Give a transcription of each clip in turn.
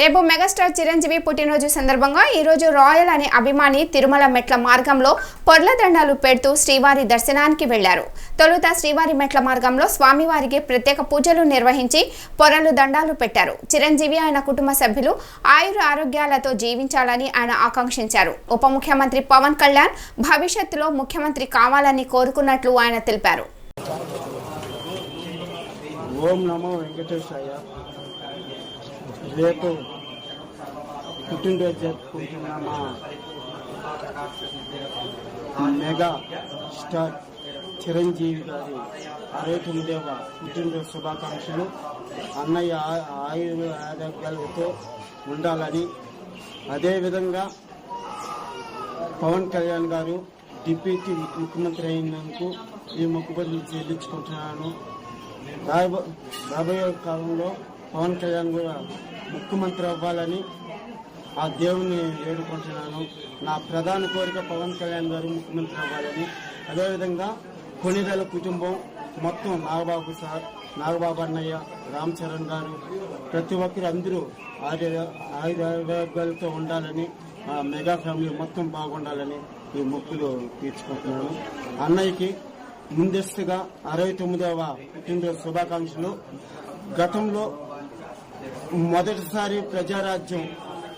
రేపు మెగాస్టార్ చిరంజీవి పుట్టినరోజు సందర్భంగా ఈ రోజు రాయల్ అనే అభిమాని తిరుమల మెట్ల మార్గంలో పొర్ల దండాలు పెడుతూ శ్రీవారి దర్శనానికి వెళ్లారు. తొలుత శ్రీవారి మెట్ల మార్గంలో స్వామివారికి ప్రత్యేక పూజలు నిర్వహించి పొర్ల దండాలు పెట్టారు. చిరంజీవి ఆయన కుటుంబ సభ్యులు ఆయుర ఆరోగ్యాలతో జీవించాలని ఆయన ఆకాంక్షించారు. ఉప ముఖ్యమంత్రి పవన్ కళ్యాణ్ భవిష్యత్తులో ముఖ్యమంత్రి కావాలని కోరుకున్నట్లు ఆయన తెలిపారు. ఓం నమో వెంకటేశాయ. రేపు పుట్టినరోజు జరుపుకుంటున్న మా మెగా స్టార్ చిరంజీవి గారి 69వ పుట్టినరోజు శుభాకాంక్షలు. అన్నయ్య ఆరోగ్యాలతో ఉండాలని, అదేవిధంగా పవన్ కళ్యాణ్ గారు డిప్యూటీ ముఖ్యమంత్రి అయినందుకు ఈ మొక్కుబడులు చెల్లించుకుంటున్నాను. రాబోయే కాలంలో పవన్ కళ్యాణ్ కూడా ముఖ్యమంత్రి అవ్వాలని ఆ దేవుని వేడుకుంటున్నాను. నా ప్రధాన కోరిక పవన్ కళ్యాణ్ గారు ముఖ్యమంత్రి అవ్వాలని. అదేవిధంగా కొణిదెల కుటుంబం మొత్తం నాగబాబు అన్నయ్య, రామ్ చరణ్ గారు, ప్రతి ఒక్కరు అందరూ ఆరోగ్యాలతో ఉండాలని, మెగా ఫ్యామిలీ మొత్తం బాగుండాలని ఈ మొక్కులు తీర్చుకుంటున్నాను. అన్నయ్యకి ముందస్తుగా 69వ పుట్టినరోజు శుభాకాంక్షలు. గతంలో మొదటిసారి ప్రజారాజ్యం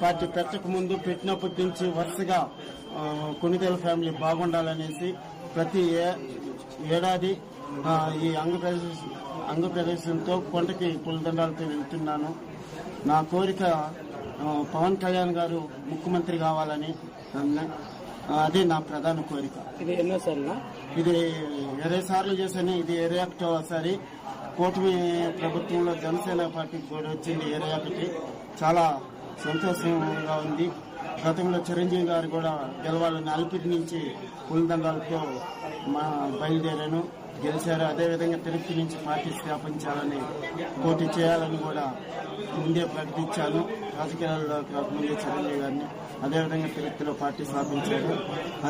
పార్టీ పెట్టక ముందు పెట్టినప్పటి నుంచి వరుసగా కొణిదెల ఫ్యామిలీ బాగుండాలనేసి ప్రతి ఏడాది ఈ అంగప్రదర్శనతో కొండకి పులదండాలతో వెళ్తున్నాను. నా కోరిక పవన్ కళ్యాణ్ గారు ముఖ్యమంత్రి కావాలని, అదే నా ప్రధాన కోరిక. ఇది ఎన్నోసార్లు? ఇది 20 సార్లు చేశాను. ఇది 21వ కూటమి ప్రభుత్వంలో జనసేన పార్టీకి కూడా వచ్చింది 21. చాలా సంతోషంగా ఉంది. గతంలో చిరంజీవి గారు కూడా గెలవాలని అల్పిటి నుంచి పులిదండాలతో బయలుదేరాను, గెలిచారు. అదేవిధంగా తిరుపతి నుంచి పార్టీ స్థాపించాలని, పోటీ చేయాలని కూడా ముందే ప్రకటించాను. రాజకీయాల్లో ముందే చిరంజీవి గారిని, అదేవిధంగా తిరుపతిలో పార్టీ స్థాపించారు.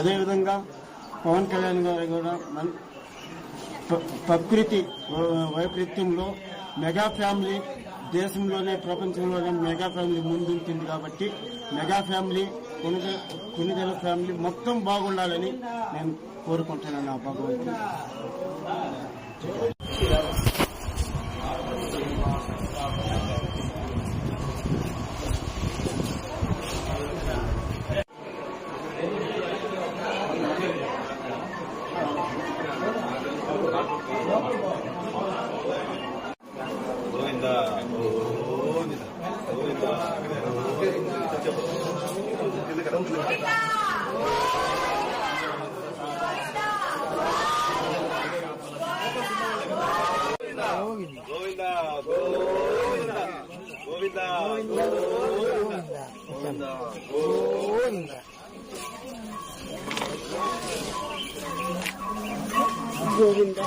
అదేవిధంగా పవన్ కళ్యాణ్ గారు కూడా ప్రకృతి వైపరీత్యంలో మెగా ఫ్యామిలీ దేశంలోనే ప్రపంచంలోనే మెగా ఫ్యామిలీ ముందుంటుంది కాబట్టి మెగా ఫ్యామిలీ కొణిదెల ఫ్యామిలీ మొత్తం బాగుండాలని నేను కోరుకుంటున్నాను నా భగవంతుడు. గోవిందా.